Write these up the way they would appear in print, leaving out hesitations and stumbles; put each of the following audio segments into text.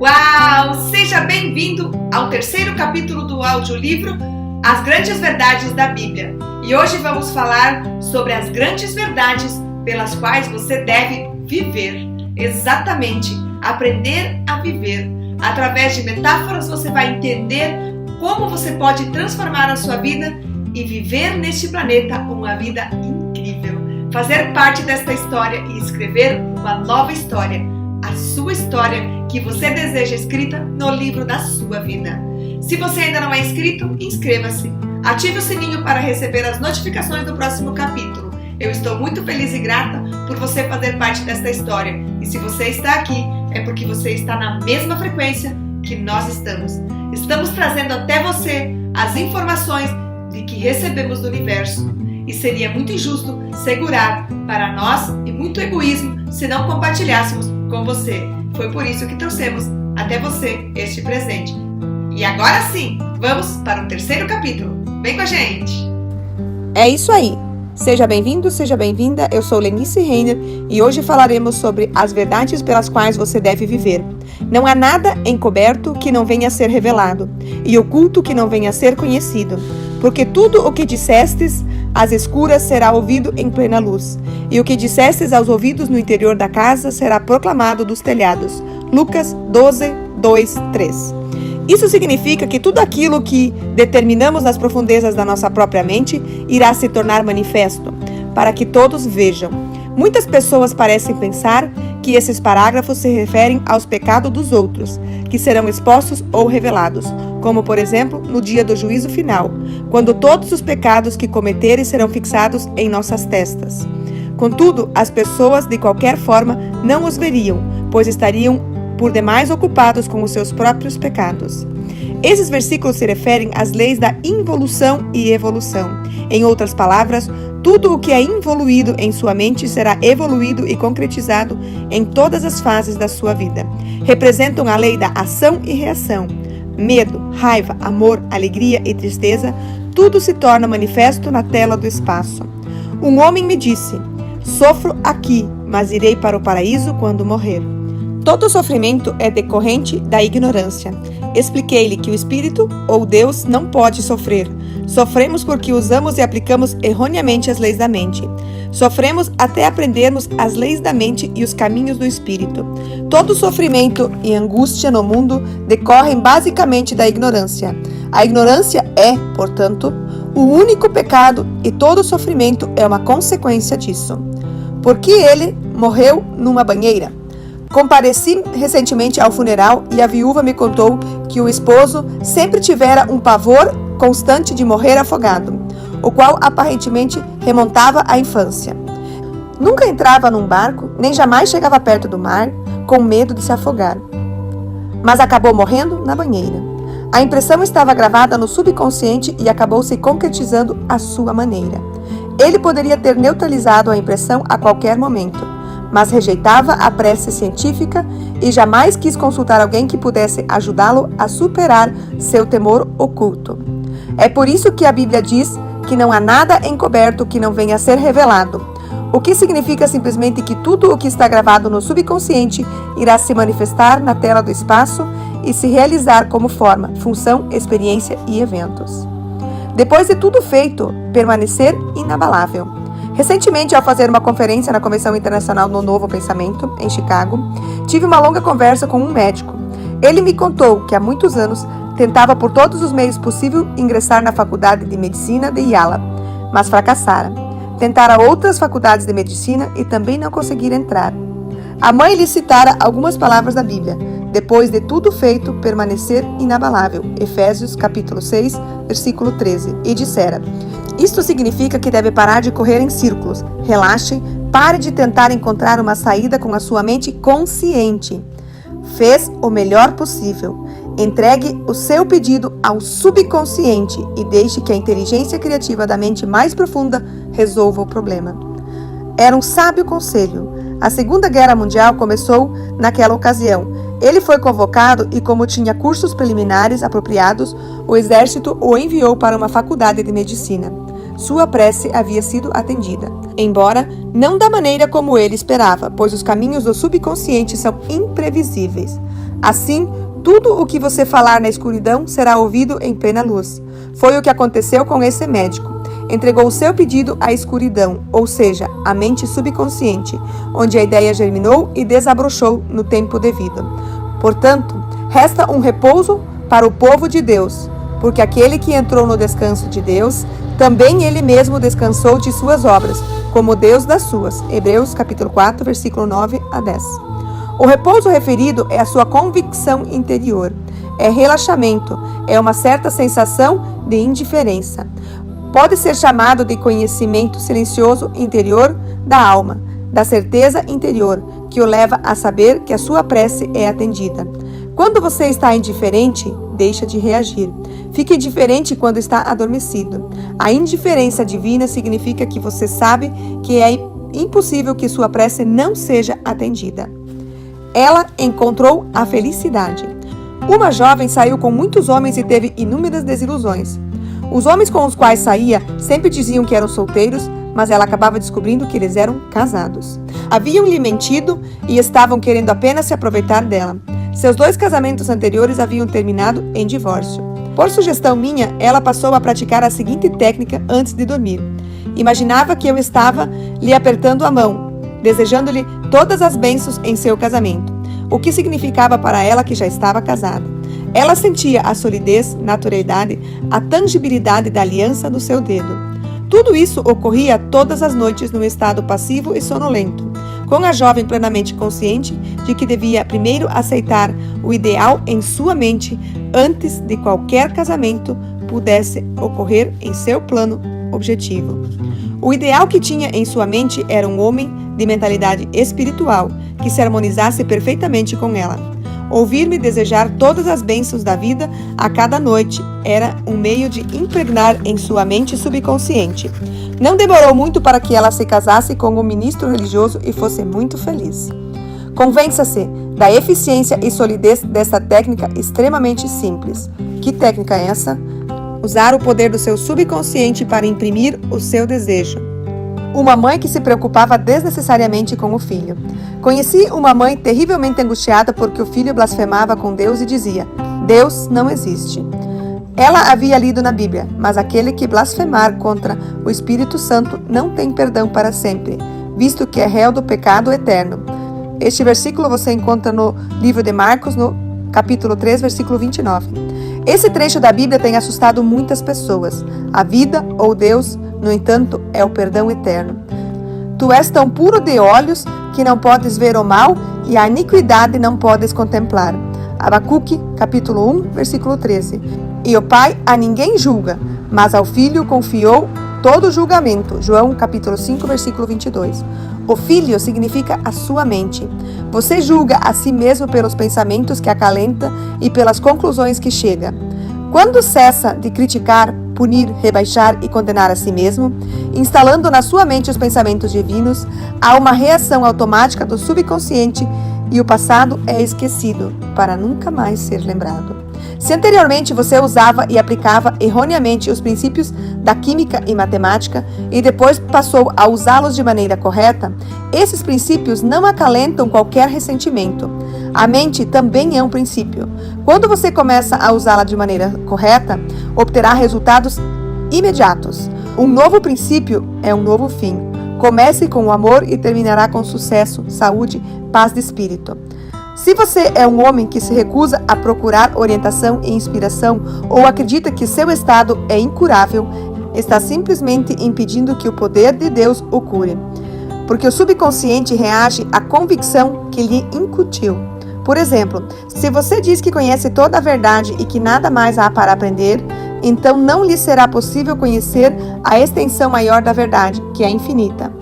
Uau! Seja bem-vindo ao terceiro capítulo do audiolivro As Grandes Verdades da Bíblia. E hoje vamos falar sobre as grandes verdades pelas quais você deve viver. Exatamente, aprender a viver. Através de metáforas você vai entender como você pode transformar a sua vida e viver neste planeta uma vida incrível. Fazer parte desta história e escrever uma nova história. A sua história que você deseja escrita no livro da sua vida. Se você ainda não é inscrito, inscreva-se. Ative o sininho para receber as notificações do próximo capítulo. Eu estou muito feliz e grata por você fazer parte desta história. E se você está aqui, é porque você está na mesma frequência que nós estamos. Estamos trazendo até você as informações de que recebemos do universo. E seria muito injusto segurar para nós e muito egoísmo se não compartilhássemos com você. Foi por isso que trouxemos até você este presente. E agora sim, vamos para o terceiro capítulo. Vem com a gente! É isso aí! Seja bem-vindo, seja bem-vinda, eu sou Lenice Reiner e hoje falaremos sobre as verdades pelas quais você deve viver. Não há nada encoberto que não venha a ser revelado, e oculto que não venha a ser conhecido, porque tudo o que dissestes às escuras será ouvido em plena luz, e o que dissestes aos ouvidos no interior da casa será proclamado dos telhados. Lucas 12, 2, 3. Isso significa que tudo aquilo que determinamos nas profundezas da nossa própria mente irá se tornar manifesto, para que todos vejam. Muitas pessoas parecem pensar que esses parágrafos se referem aos pecados dos outros, que serão expostos ou revelados, como por exemplo no dia do juízo final, quando todos os pecados que cometerem serão fixados em nossas testas. Contudo, as pessoas de qualquer forma não os veriam, pois estariam por demais ocupados com os seus próprios pecados. Esses versículos se referem às leis da involução e evolução. Em outras palavras, tudo o que é involuído em sua mente será evoluído e concretizado em todas as fases da sua vida. Representam a lei da ação e reação. Medo, raiva, amor, alegria e tristeza, tudo se torna manifesto na tela do espaço. Um homem me disse: "Sofro aqui, mas irei para o paraíso quando morrer." Todo sofrimento é decorrente da ignorância. Expliquei-lhe que o Espírito ou Deus não pode sofrer. Sofremos porque usamos e aplicamos erroneamente as leis da mente. Sofremos até aprendermos as leis da mente e os caminhos do Espírito. Todo sofrimento e angústia no mundo decorrem basicamente da ignorância. A ignorância é, portanto, o único pecado e todo sofrimento é uma consequência disso. Por que ele morreu numa banheira? Compareci recentemente ao funeral e a viúva me contou que o esposo sempre tivera um pavor constante de morrer afogado, o qual aparentemente remontava à infância. Nunca entrava num barco, nem jamais chegava perto do mar, com medo de se afogar. Mas acabou morrendo na banheira. A impressão estava gravada no subconsciente e acabou se concretizando à sua maneira. Ele poderia ter neutralizado a impressão a qualquer momento, mas rejeitava a prece científica e jamais quis consultar alguém que pudesse ajudá-lo a superar seu temor oculto. É por isso que a Bíblia diz que não há nada encoberto que não venha a ser revelado, o que significa simplesmente que tudo o que está gravado no subconsciente irá se manifestar na tela do espaço e se realizar como forma, função, experiência e eventos. Depois de tudo feito, permanecer inabalável. Recentemente, ao fazer uma conferência na Convenção Internacional do Novo Pensamento, em Chicago, tive uma longa conversa com um médico. Ele me contou que há muitos anos tentava por todos os meios possíveis ingressar na Faculdade de Medicina de Yala, mas fracassara. Tentara outras faculdades de medicina e também não conseguira entrar. A mãe lhe citara algumas palavras da Bíblia. Depois de tudo feito, permanecer inabalável. Efésios capítulo 6, versículo 13. E dissera: "Isto significa que deve parar de correr em círculos. Relaxe, pare de tentar encontrar uma saída com a sua mente consciente. Fez o melhor possível. Entregue o seu pedido ao subconsciente e deixe que a inteligência criativa da mente mais profunda resolva o problema." Era um sábio conselho. A Segunda Guerra Mundial começou naquela ocasião. Ele foi convocado e, como tinha cursos preliminares apropriados, o exército o enviou para uma faculdade de medicina. Sua prece havia sido atendida, embora não da maneira como ele esperava, pois os caminhos do subconsciente são imprevisíveis. Assim, tudo o que você falar na escuridão será ouvido em plena luz. Foi o que aconteceu com esse médico. Entregou o seu pedido à escuridão, ou seja, à mente subconsciente, onde a ideia germinou e desabrochou no tempo devido. Portanto, resta um repouso para o povo de Deus, porque aquele que entrou no descanso de Deus, também ele mesmo descansou de suas obras, como Deus das suas. Hebreus capítulo 4, versículo 9 a 10. O repouso referido é a sua convicção interior, é relaxamento, é uma certa sensação de indiferença. Pode ser chamado de conhecimento silencioso interior da alma, da certeza interior, que o leva a saber que a sua prece é atendida. Quando você está indiferente, deixa de reagir. Fique indiferente quando está adormecido. A indiferença divina significa que você sabe que é impossível que sua prece não seja atendida. Ela encontrou a felicidade. Uma jovem saiu com muitos homens e teve inúmeras desilusões. Os homens com os quais saía sempre diziam que eram solteiros, mas ela acabava descobrindo que eles eram casados. Haviam-lhe mentido e estavam querendo apenas se aproveitar dela. Seus 2 casamentos anteriores haviam terminado em divórcio. Por sugestão minha, ela passou a praticar a seguinte técnica antes de dormir. Imaginava que eu estava lhe apertando a mão, desejando-lhe todas as bênçãos em seu casamento, o que significava para ela que já estava casada. Ela sentia a solidez, naturalidade, a tangibilidade da aliança no seu dedo. Tudo isso ocorria todas as noites num estado passivo e sonolento, com a jovem plenamente consciente de que devia primeiro aceitar o ideal em sua mente antes de qualquer casamento pudesse ocorrer em seu plano objetivo. O ideal que tinha em sua mente era um homem de mentalidade espiritual que se harmonizasse perfeitamente com ela. Ouvir-me desejar todas as bênçãos da vida a cada noite era um meio de impregnar em sua mente subconsciente. Não demorou muito para que ela se casasse com um ministro religioso e fosse muito feliz. Convença-se da eficiência e solidez desta técnica extremamente simples. Que técnica é essa? Usar o poder do seu subconsciente para imprimir o seu desejo. Uma mãe que se preocupava desnecessariamente com o filho. Conheci uma mãe terrivelmente angustiada porque o filho blasfemava com Deus e dizia: Deus não existe. Ela havia lido na Bíblia, mas aquele que blasfemar contra o Espírito Santo não tem perdão para sempre, visto que é réu do pecado eterno. Este versículo você encontra no livro de Marcos, no capítulo 3, versículo 29. Esse trecho da Bíblia tem assustado muitas pessoas. A vida, ou Deus, no entanto, é o perdão eterno. Tu és tão puro de olhos que não podes ver o mal e a iniquidade não podes contemplar. Abacuque, capítulo 1, versículo 13. E o Pai a ninguém julga, mas ao Filho confiou todo o julgamento. João, capítulo 5, versículo 22. O Filho significa a sua mente. Você julga a si mesmo pelos pensamentos que acalenta e pelas conclusões que chega. Quando cessa de criticar, punir, rebaixar e condenar a si mesmo, instalando na sua mente os pensamentos divinos, há uma reação automática do subconsciente e o passado é esquecido para nunca mais ser lembrado. Se anteriormente você usava e aplicava erroneamente os princípios da química e matemática e depois passou a usá-los de maneira correta, esses princípios não acalentam qualquer ressentimento. A mente também é um princípio. Quando você começa a usá-la de maneira correta, obterá resultados imediatos. Um novo princípio é um novo fim. Comece com o amor e terminará com sucesso, saúde, paz de espírito. Se você é um homem que se recusa a procurar orientação e inspiração ou acredita que seu estado é incurável, está simplesmente impedindo que o poder de Deus o cure, porque o subconsciente reage à convicção que lhe incutiu. Por exemplo, se você diz que conhece toda a verdade e que nada mais há para aprender, então não lhe será possível conhecer a extensão maior da verdade, que é infinita.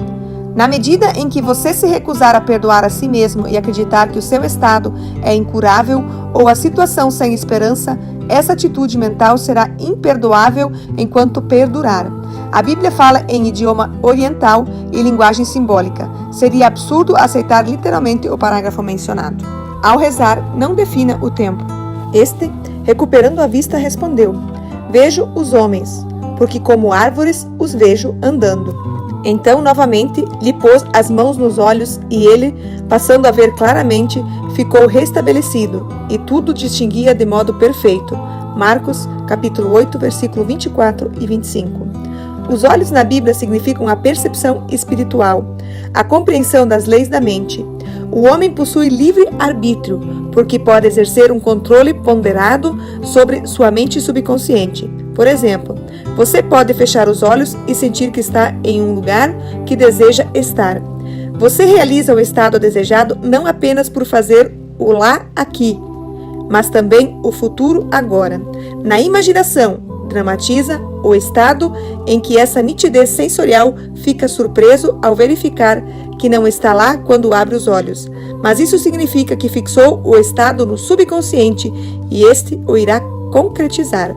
Na medida em que você se recusar a perdoar a si mesmo e acreditar que o seu estado é incurável ou a situação sem esperança, essa atitude mental será imperdoável enquanto perdurar. A Bíblia fala em idioma oriental e linguagem simbólica. Seria absurdo aceitar literalmente o parágrafo mencionado. Ao rezar, não defina o tempo. Este, recuperando a vista, respondeu: Vejo os homens, porque como árvores os vejo andando. Então, novamente, lhe pôs as mãos nos olhos e ele, passando a ver claramente, ficou restabelecido e tudo distinguia de modo perfeito. Marcos, capítulo 8, versículo 24 e 25. Os olhos na Bíblia significam a percepção espiritual, a compreensão das leis da mente. O homem possui livre arbítrio, porque pode exercer um controle ponderado sobre sua mente subconsciente. Por exemplo, você pode fechar os olhos e sentir que está em um lugar que deseja estar. Você realiza o estado desejado não apenas por fazer o lá aqui, mas também o futuro agora. Na imaginação, dramatiza o estado em que essa nitidez sensorial fica surpreso ao verificar que não está lá quando abre os olhos. Mas isso significa que fixou o estado no subconsciente e este o irá concretizar.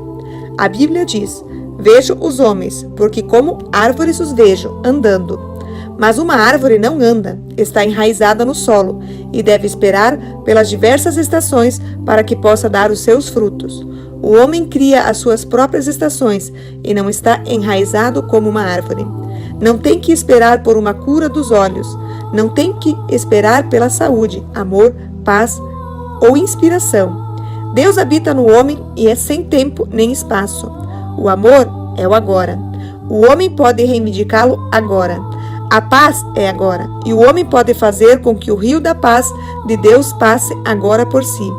A Bíblia diz: vejo os homens, porque como árvores os vejo, andando. Mas uma árvore não anda, está enraizada no solo e deve esperar pelas diversas estações para que possa dar os seus frutos. O homem cria as suas próprias estações e não está enraizado como uma árvore. Não tem que esperar por uma cura dos olhos, não tem que esperar pela saúde, amor, paz ou inspiração. Deus habita no homem e é sem tempo nem espaço. O amor é o agora. O homem pode reivindicá-lo agora. A paz é agora, e o homem pode fazer com que o rio da paz de Deus passe agora por si.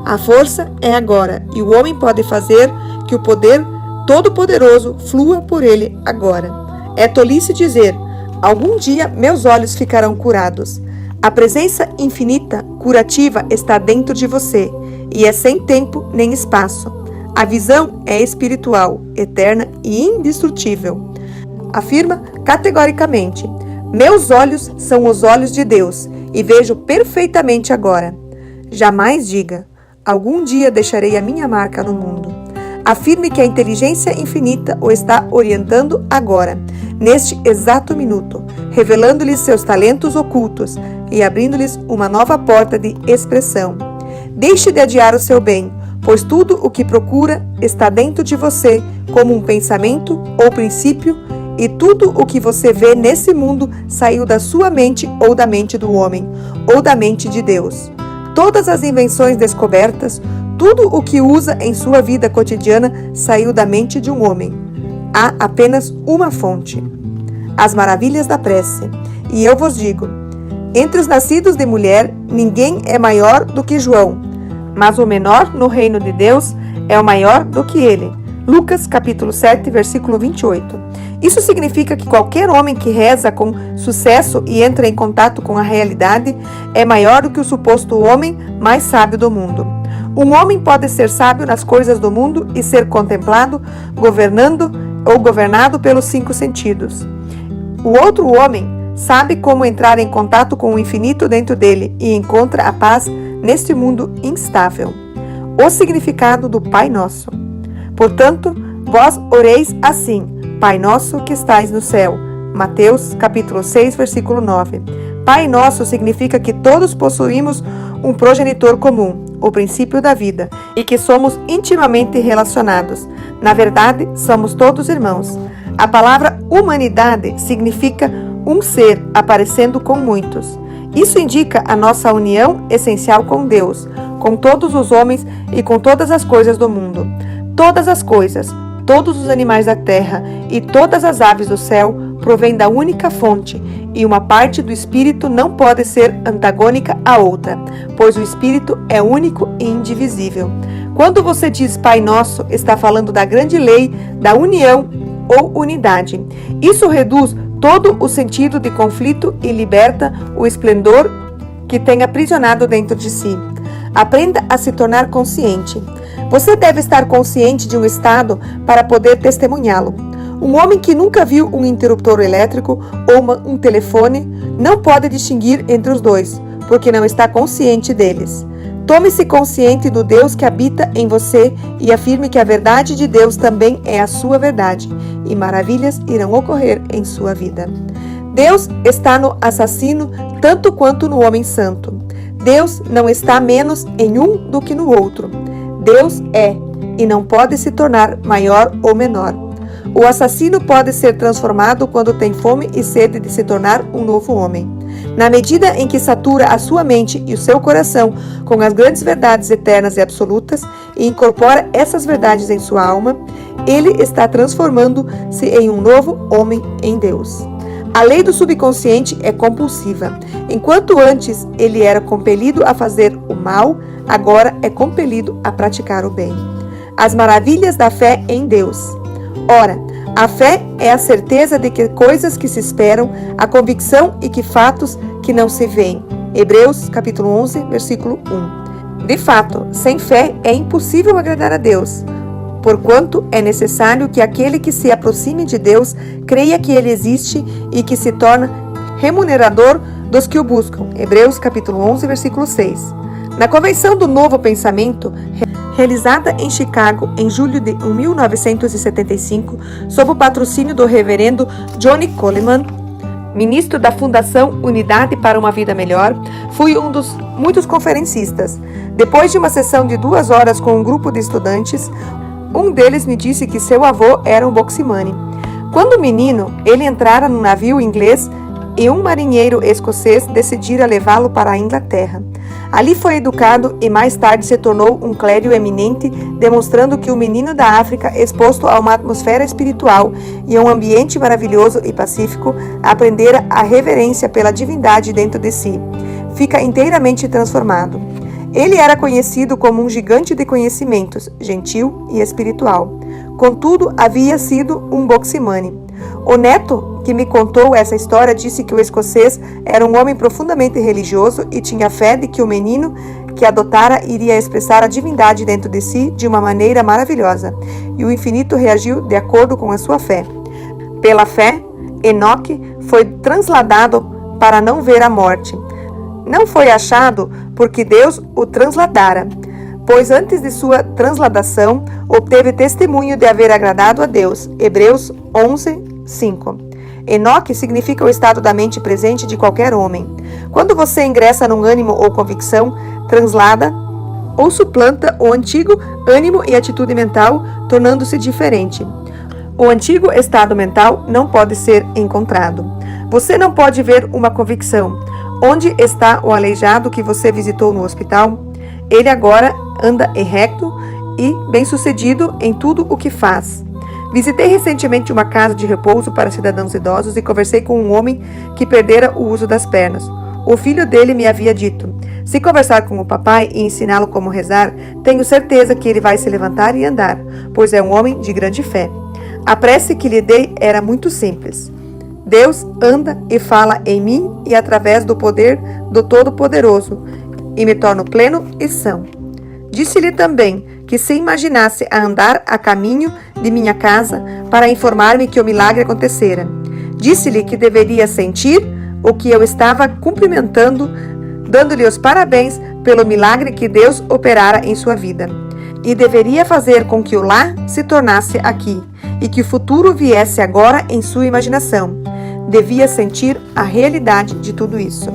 A força é agora, e o homem pode fazer que o poder todo-poderoso flua por ele agora. É tolice dizer: algum dia meus olhos ficarão curados. A presença infinita, curativa, está dentro de você, e é sem tempo nem espaço. A visão é espiritual, eterna e indestrutível. Afirma categoricamente: meus olhos são os olhos de Deus e vejo perfeitamente agora. Jamais diga: algum dia deixarei a minha marca no mundo. Afirme que a inteligência infinita o está orientando agora, neste exato minuto, revelando-lhes seus talentos ocultos e abrindo-lhes uma nova porta de expressão. Deixe de adiar o seu bem, pois tudo o que procura está dentro de você como um pensamento ou princípio, e tudo o que você vê nesse mundo saiu da sua mente ou da mente do homem, ou da mente de Deus. Todas as invenções descobertas, tudo o que usa em sua vida cotidiana saiu da mente de um homem. Há apenas uma fonte: as maravilhas da prece. E eu vos digo, entre os nascidos de mulher, ninguém é maior do que João, mas o menor no reino de Deus é o maior do que ele. Lucas capítulo 7, versículo 28. Isso significa que qualquer homem que reza com sucesso e entra em contato com a realidade é maior do que o suposto homem mais sábio do mundo. Um homem pode ser sábio nas coisas do mundo e ser contemplado, governando ou governado pelos 5 sentidos. O outro homem sabe como entrar em contato com o infinito dentro dele e encontra a paz neste mundo instável. O significado do Pai Nosso. Portanto, vós oreis assim: Pai nosso que estais no céu. Mateus, capítulo 6, versículo 9. Pai nosso significa que todos possuímos um progenitor comum, o princípio da vida, e que somos intimamente relacionados. Na verdade, somos todos irmãos. A palavra humanidade significa um ser aparecendo com muitos. Isso indica a nossa união essencial com Deus, com todos os homens e com todas as coisas do mundo. Todas as coisas, todos os animais da terra e todas as aves do céu provêm da única fonte, e uma parte do Espírito não pode ser antagônica à outra, pois o Espírito é único e indivisível. Quando você diz Pai Nosso, está falando da grande lei da união ou unidade. Isso reduz todo o sentido de conflito e liberta o esplendor que tem aprisionado dentro de si. Aprenda a se tornar consciente. Você deve estar consciente de um estado para poder testemunhá-lo. Um homem que nunca viu um interruptor elétrico ou um telefone não pode distinguir entre os dois, porque não está consciente deles. Tome-se consciente do Deus que habita em você e afirme que a verdade de Deus também é a sua verdade, e maravilhas irão ocorrer em sua vida. Deus está no assassino tanto quanto no homem santo. Deus não está menos em um do que no outro. Deus é e não pode se tornar maior ou menor. O assassino pode ser transformado quando tem fome e sede de se tornar um novo homem. Na medida em que satura a sua mente e o seu coração com as grandes verdades eternas e absolutas e incorpora essas verdades em sua alma, ele está transformando-se em um novo homem em Deus. A lei do subconsciente é compulsiva. Enquanto antes ele era compelido a fazer o mal, agora é compelido a praticar o bem. As maravilhas da fé em Deus. Ora, a fé é a certeza de que coisas que se esperam, a convicção e que fatos que não se veem. Hebreus capítulo 11, versículo 1. De fato, sem fé é impossível agradar a Deus, porquanto é necessário que aquele que se aproxime de Deus creia que Ele existe e que se torna remunerador dos que o buscam. Hebreus capítulo 11, versículo 6. Na Convenção do Novo Pensamento, realizada em Chicago em julho de 1975, sob o patrocínio do reverendo Johnny Coleman, ministro da Fundação Unidade para uma Vida Melhor, fui um dos muitos conferencistas. Depois de uma sessão de 2 horas com um grupo de estudantes, um deles me disse que seu avô era um boximane. Quando menino, ele entrara num navio inglês e um marinheiro escocês decidira levá-lo para a Inglaterra. Ali foi educado e mais tarde se tornou um clérigo eminente, demonstrando que o menino da África, exposto a uma atmosfera espiritual e a um ambiente maravilhoso e pacífico, aprendera a reverência pela divindade dentro de si. Fica inteiramente transformado. Ele era conhecido como um gigante de conhecimentos, gentil e espiritual. Contudo, havia sido um boximane. O neto que me contou essa história disse que o escocês era um homem profundamente religioso e tinha fé de que o menino que adotara iria expressar a divindade dentro de si de uma maneira maravilhosa, e o infinito reagiu de acordo com a sua fé. Pela fé, Enoque foi transladado para não ver a morte. Não foi achado porque Deus o transladara, pois antes de sua transladação obteve testemunho de haver agradado a Deus. Hebreus 11, 5. Enoque significa o estado da mente presente de qualquer homem. Quando você ingressa num ânimo ou convicção, translada ou suplanta o antigo ânimo e atitude mental, tornando-se diferente. O antigo estado mental não pode ser encontrado. Você não pode ver uma convicção. Onde está o aleijado que você visitou no hospital? Ele agora anda erecto e bem-sucedido em tudo o que faz. Visitei recentemente uma casa de repouso para cidadãos idosos e conversei com um homem que perdera o uso das pernas. O filho dele me havia dito: se conversar com o papai e ensiná-lo como rezar, tenho certeza que ele vai se levantar e andar, pois é um homem de grande fé. A prece que lhe dei era muito simples. Deus anda e fala em mim e através do poder do Todo-Poderoso, e me torno pleno e são. Disse-lhe também que se imaginasse a andar a caminho de minha casa para informar-me que o milagre acontecera. Disse-lhe que deveria sentir o que eu estava cumprimentando, dando-lhe os parabéns pelo milagre que Deus operara em sua vida. E deveria fazer com que o lá se tornasse aqui, e que o futuro viesse agora em sua imaginação. Devia sentir a realidade de tudo isso.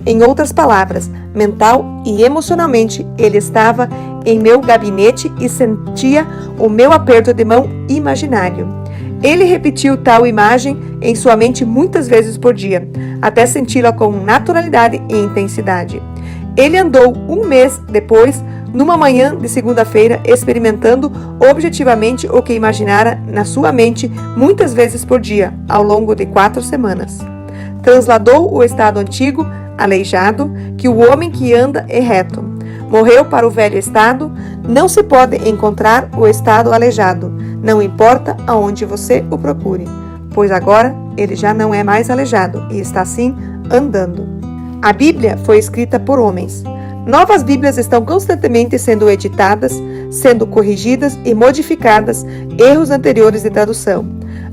Em outras palavras, mental e emocionalmente, ele estava em meu gabinete e sentia o meu aperto de mão imaginário. Ele repetiu tal imagem em sua mente muitas vezes por dia, até senti-la com naturalidade e intensidade. Ele andou um mês depois, numa manhã de segunda-feira, experimentando objetivamente o que imaginara na sua mente muitas vezes por dia, ao longo de 4 semanas. Transladou o estado antigo, aleijado, que o homem que anda é reto. Morreu para o velho estado. Não se pode encontrar o estado aleijado, não importa aonde você o procure, pois agora ele já não é mais aleijado e está sim andando. A Bíblia foi escrita por homens. Novas Bíblias estão constantemente sendo editadas, sendo corrigidas e modificadas erros anteriores de tradução.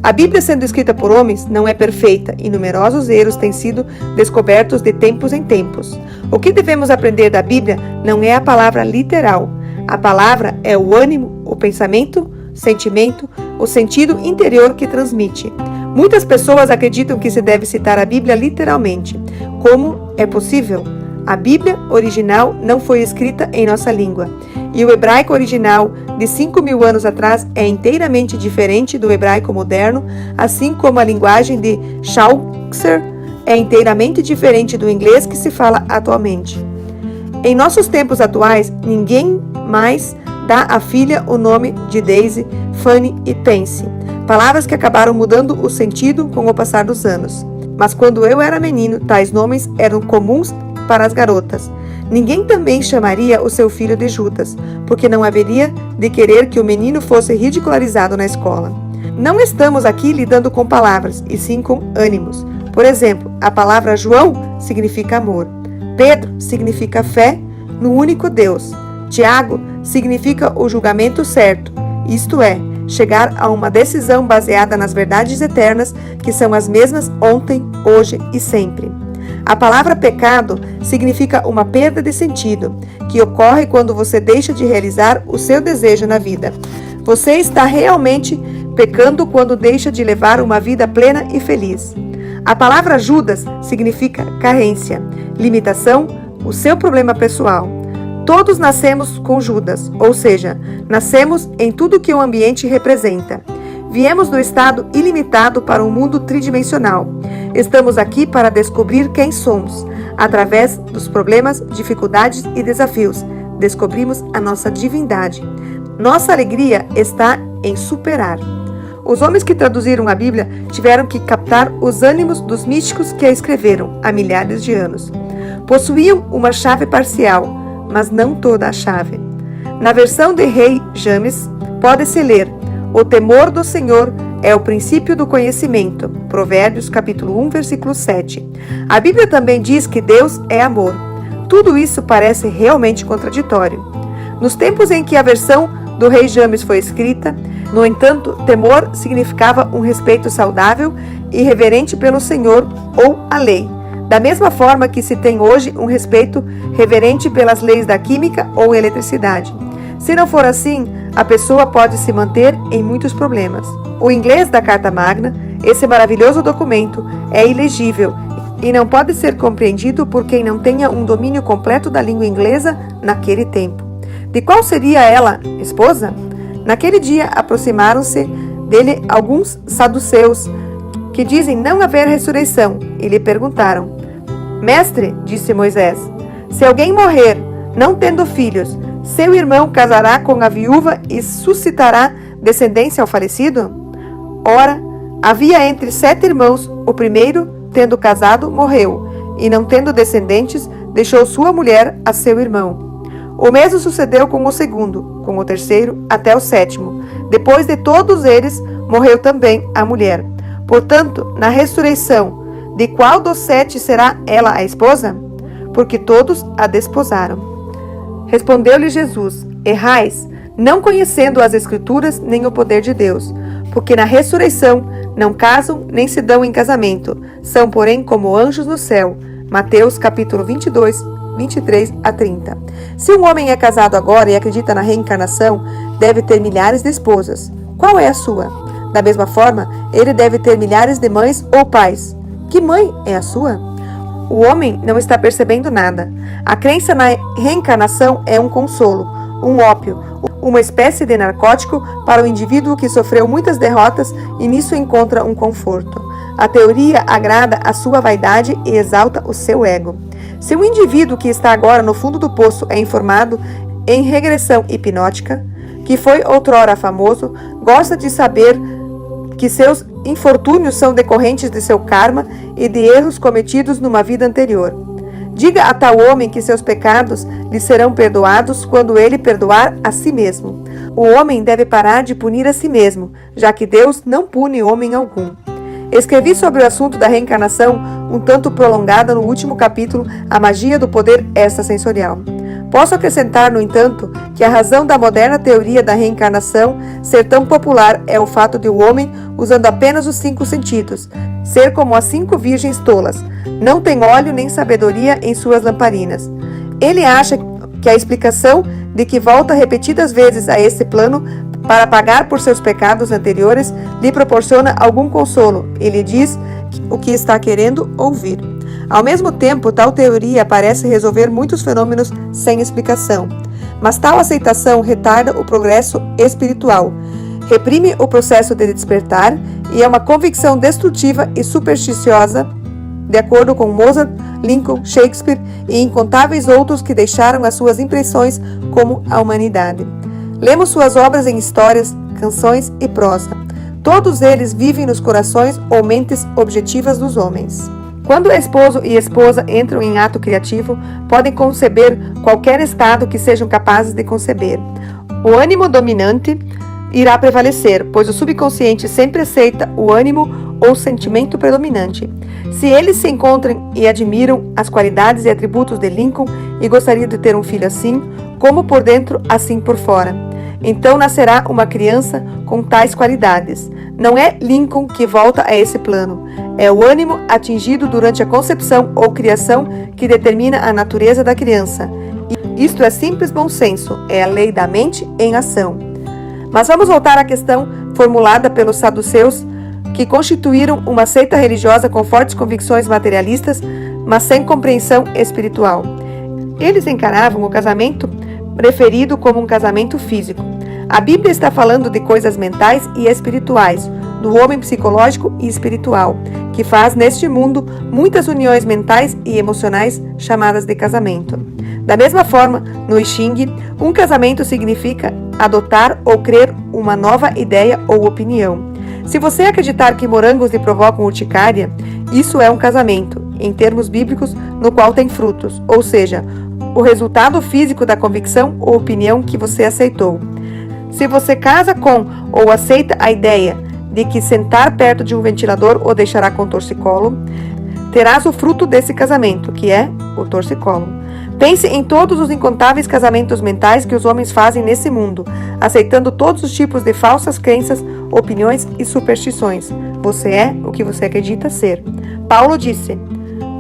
A Bíblia sendo escrita por homens não é perfeita e numerosos erros têm sido descobertos de tempos em tempos. O que devemos aprender da Bíblia não é a palavra literal. A palavra é o ânimo, o pensamento, sentimento, o sentido interior que transmite. Muitas pessoas acreditam que se deve citar a Bíblia literalmente. Como é possível? A Bíblia original não foi escrita em nossa língua, e o hebraico original de 5.000 anos atrás é inteiramente diferente do hebraico moderno, assim como a linguagem de Chaucer é inteiramente diferente do inglês que se fala atualmente. Em nossos tempos atuais, ninguém mais dá à filha o nome de Daisy, Fanny e Pansy, palavras que acabaram mudando o sentido com o passar dos anos. Mas quando eu era menino, tais nomes eram comuns para as garotas. Ninguém também chamaria o seu filho de Judas, porque não haveria de querer que o menino fosse ridicularizado na escola. Não estamos aqui lidando com palavras, e sim com ânimos. Por exemplo, a palavra João significa amor. Pedro significa fé no único Deus. Tiago significa o julgamento certo, isto é, chegar a uma decisão baseada nas verdades eternas, que são as mesmas ontem, hoje e sempre. A palavra pecado significa uma perda de sentido, que ocorre quando você deixa de realizar o seu desejo na vida. Você está realmente pecando quando deixa de levar uma vida plena e feliz. A palavra Judas significa carência, limitação, o seu problema pessoal. Todos nascemos com Judas, ou seja, nascemos em tudo que o ambiente representa. Viemos do estado ilimitado para um mundo tridimensional. Estamos aqui para descobrir quem somos. Através dos problemas, dificuldades e desafios, descobrimos a nossa divindade. Nossa alegria está em superar. Os homens que traduziram a Bíblia tiveram que captar os ânimos dos místicos que a escreveram há milhares de anos. Possuíam uma chave parcial, mas não toda a chave. Na versão de Rei James, pode-se ler: o temor do Senhor é o princípio do conhecimento. Provérbios capítulo 1, versículo 7. A Bíblia também diz que Deus é amor. Tudo isso parece realmente contraditório. Nos tempos em que a versão do Rei James foi escrita, no entanto, temor significava um respeito saudável e reverente pelo Senhor ou a lei, da mesma forma que se tem hoje um respeito reverente pelas leis da química ou eletricidade. Se não for assim, a pessoa pode se manter em muitos problemas. O inglês da Carta Magna, esse maravilhoso documento, é ilegível e não pode ser compreendido por quem não tenha um domínio completo da língua inglesa naquele tempo. De qual seria ela, esposa? Naquele dia aproximaram-se dele alguns saduceus, que dizem não haver ressurreição, e lhe perguntaram: Mestre, disse Moisés, se alguém morrer, não tendo filhos, seu irmão casará com a viúva e suscitará descendência ao falecido? Ora, havia entre 7 irmãos, o primeiro, tendo casado, morreu, e não tendo descendentes, deixou sua mulher a seu irmão. O mesmo sucedeu com o segundo, com o terceiro, até o 7º. Depois de todos eles, morreu também a mulher. Portanto, na ressurreição, de qual dos 7 será ela a esposa? Porque todos a desposaram. Respondeu-lhe Jesus: Errais, não conhecendo as Escrituras nem o poder de Deus, porque na ressurreição não casam nem se dão em casamento, são, porém, como anjos no céu. Mateus capítulo 22, 23 a 30. Se um homem é casado agora e acredita na reencarnação, deve ter milhares de esposas. Qual é a sua? Da mesma forma, ele deve ter milhares de mães ou pais. Que mãe é a sua? O homem não está percebendo nada. A crença na reencarnação é um consolo, um ópio, uma espécie de narcótico para o indivíduo que sofreu muitas derrotas e nisso encontra um conforto. A teoria agrada a sua vaidade e exalta o seu ego. Se um indivíduo que está agora no fundo do poço é informado em regressão hipnótica, que foi outrora famoso, gosta de saber que seus infortúnios são decorrentes de seu karma e de erros cometidos numa vida anterior. Diga a tal homem que seus pecados lhe serão perdoados quando ele perdoar a si mesmo. O homem deve parar de punir a si mesmo, já que Deus não pune homem algum. Escrevi sobre o assunto da reencarnação um tanto prolongada no último capítulo, A Magia do Poder Extrasensorial. Posso acrescentar, no entanto, que a razão da moderna teoria da reencarnação ser tão popular é o fato de o homem, usando apenas os 5 sentidos, ser como as 5 virgens tolas, não tem óleo nem sabedoria em suas lamparinas. Ele acha que a explicação de que volta repetidas vezes a esse plano para pagar por seus pecados anteriores lhe proporciona algum consolo e lhe diz o que está querendo ouvir. Ao mesmo tempo, tal teoria parece resolver muitos fenômenos sem explicação. Mas tal aceitação retarda o progresso espiritual, reprime o processo de despertar e é uma convicção destrutiva e supersticiosa, de acordo com Mozart, Lincoln, Shakespeare e incontáveis outros que deixaram as suas impressões como a humanidade. Lemos suas obras em histórias, canções e prosa. Todos eles vivem nos corações ou mentes objetivas dos homens. Quando esposo e esposa entram em ato criativo, podem conceber qualquer estado que sejam capazes de conceber. O ânimo dominante irá prevalecer, pois o subconsciente sempre aceita o ânimo ou sentimento predominante. Se eles se encontram e admiram as qualidades e atributos de Lincoln e gostariam de ter um filho assim, como por dentro, assim por fora, então nascerá uma criança com tais qualidades. Não é Lincoln que volta a esse plano. É o ânimo atingido durante a concepção ou criação que determina a natureza da criança. Isto é simples bom senso, é a lei da mente em ação. Mas vamos voltar à questão formulada pelos saduceus, que constituíram uma seita religiosa com fortes convicções materialistas, mas sem compreensão espiritual. Eles encaravam o casamento preferido como um casamento físico. A Bíblia está falando de coisas mentais e espirituais, do homem psicológico e espiritual, que faz neste mundo muitas uniões mentais e emocionais chamadas de casamento. Da mesma forma, no I Ching, um casamento significa adotar ou crer uma nova ideia ou opinião. Se você acreditar que morangos lhe provocam urticária, isso é um casamento, em termos bíblicos, no qual tem frutos, ou seja, o resultado físico da convicção ou opinião que você aceitou. Se você casa com ou aceita a ideia de que sentar perto de um ventilador o deixará com torcicolo, terás o fruto desse casamento, que é o torcicolo. Pense em todos os incontáveis casamentos mentais que os homens fazem nesse mundo, aceitando todos os tipos de falsas crenças, opiniões e superstições. Você é o que você acredita ser. Paulo disse: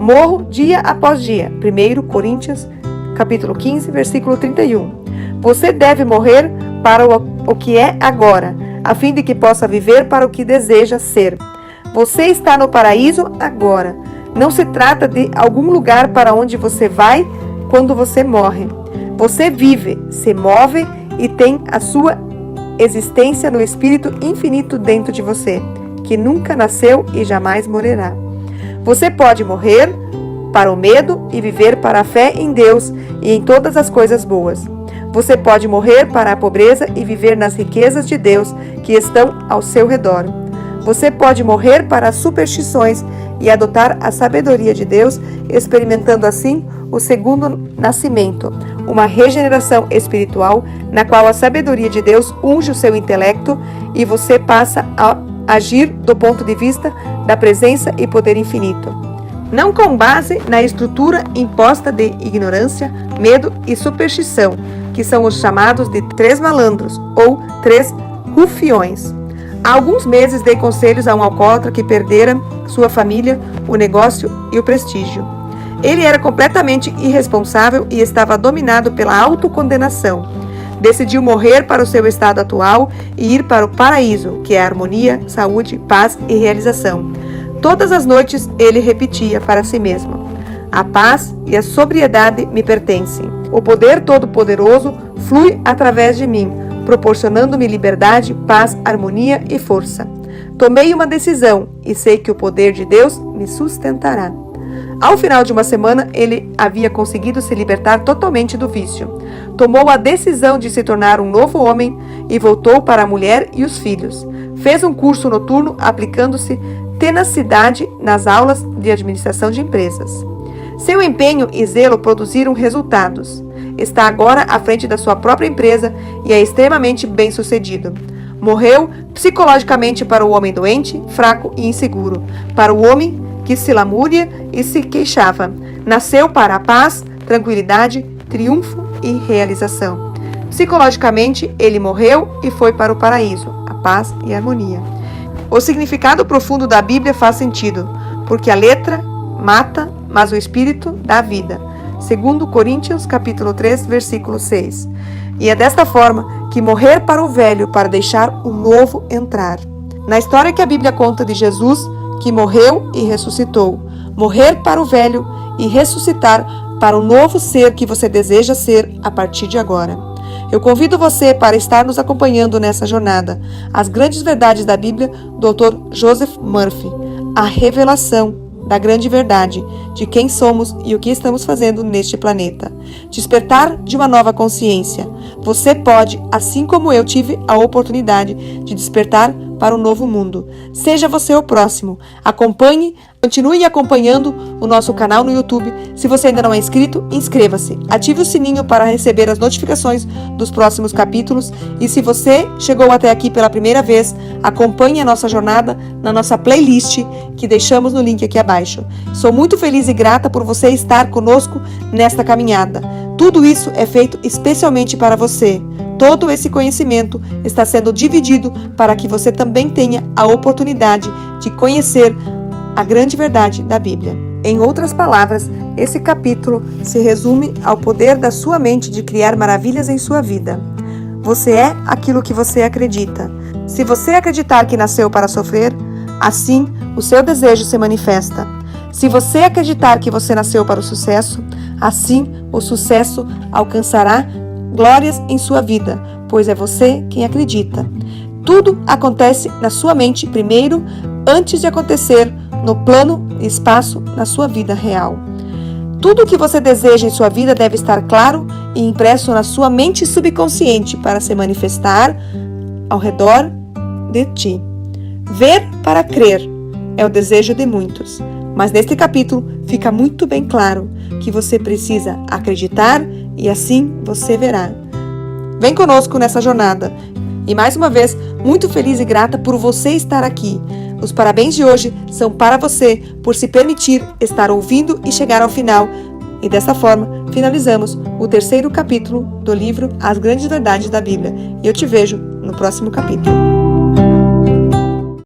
morro dia após dia. 1 Coríntios, capítulo 15, versículo 31. Você deve morrer para o que é agora, a fim de que possa viver para o que deseja ser. Você está no paraíso agora. Não se trata de algum lugar para onde você vai quando você morre. Você vive, se move e tem a sua existência no Espírito infinito dentro de você, que nunca nasceu e jamais morrerá. Você pode morrer para o medo e viver para a fé em Deus e em todas as coisas boas. Você pode morrer para a pobreza e viver nas riquezas de Deus que estão ao seu redor. Você pode morrer para as superstições e adotar a sabedoria de Deus, experimentando assim o segundo nascimento, uma regeneração espiritual na qual a sabedoria de Deus unge o seu intelecto e você passa a agir do ponto de vista da presença e poder infinito. Não com base na estrutura imposta de ignorância, medo e superstição, que são os chamados de 3 malandros ou 3 rufiões. Há alguns meses dei conselhos a um alcoólatra que perdera sua família, o negócio e o prestígio. Ele era completamente irresponsável e estava dominado pela autocondenação. Decidiu morrer para o seu estado atual e ir para o paraíso, que é harmonia, saúde, paz e realização. Todas as noites ele repetia para si mesmo: a paz e a sobriedade me pertencem. O poder todo-poderoso flui através de mim, proporcionando-me liberdade, paz, harmonia e força. Tomei uma decisão e sei que o poder de Deus me sustentará. Ao final de uma semana, ele havia conseguido se libertar totalmente do vício. Tomou a decisão de se tornar um novo homem e voltou para a mulher e os filhos. Fez um curso noturno aplicando-se tenacidade nas aulas de administração de empresas. Seu empenho e zelo produziram resultados. Está agora à frente da sua própria empresa e é extremamente bem-sucedido. Morreu psicologicamente para o homem doente, fraco e inseguro, para o homem que se lamúria e se queixava. Nasceu para a paz, tranquilidade, triunfo e realização. Psicologicamente, ele morreu e foi para o paraíso, a paz e a harmonia. O significado profundo da Bíblia faz sentido, porque a letra mata, mas o espírito dá vida. 2 Coríntios, capítulo 3, versículo 6. E é desta forma que morrer para o velho para deixar o novo entrar. Na história que a Bíblia conta de Jesus, que morreu e ressuscitou, morrer para o velho e ressuscitar para o novo ser que você deseja ser a partir de agora. Eu convido você para estar nos acompanhando nessa jornada. As grandes verdades da Bíblia, do Dr. Joseph Murphy. A revelação da grande verdade de quem somos e o que estamos fazendo neste planeta. Despertar de uma nova consciência. Você pode, assim como eu tive a oportunidade de despertar para um novo mundo. Seja você o próximo. Continue acompanhando o nosso canal no YouTube. Se você ainda não é inscrito, inscreva-se. Ative o sininho para receber as notificações dos próximos capítulos. E se você chegou até aqui pela primeira vez, acompanhe a nossa jornada na nossa playlist que deixamos no link aqui abaixo. Sou muito feliz e grata por você estar conosco nesta caminhada. Tudo isso é feito especialmente para você. Todo esse conhecimento está sendo dividido para que você também tenha a oportunidade de conhecer a grande verdade da Bíblia. Em outras palavras, esse capítulo se resume ao poder da sua mente de criar maravilhas em sua vida. Você é aquilo que você acredita. Se você acreditar que nasceu para sofrer, assim o seu desejo se manifesta. Se você acreditar que você nasceu para o sucesso, assim o sucesso alcançará glórias em sua vida, pois é você quem acredita. Tudo acontece na sua mente primeiro, antes de acontecer no plano e espaço na sua vida real. Tudo o que você deseja em sua vida deve estar claro e impresso na sua mente subconsciente para se manifestar ao redor de ti. Ver para crer é o desejo de muitos, mas neste capítulo fica muito bem claro que você precisa acreditar e assim você verá. Vem conosco nessa jornada. E mais uma vez, muito feliz e grata por você estar aqui. Os parabéns de hoje são para você por se permitir estar ouvindo e chegar ao final. E dessa forma, finalizamos o terceiro capítulo do livro As Grandes Verdades da Bíblia. E eu te vejo no próximo capítulo.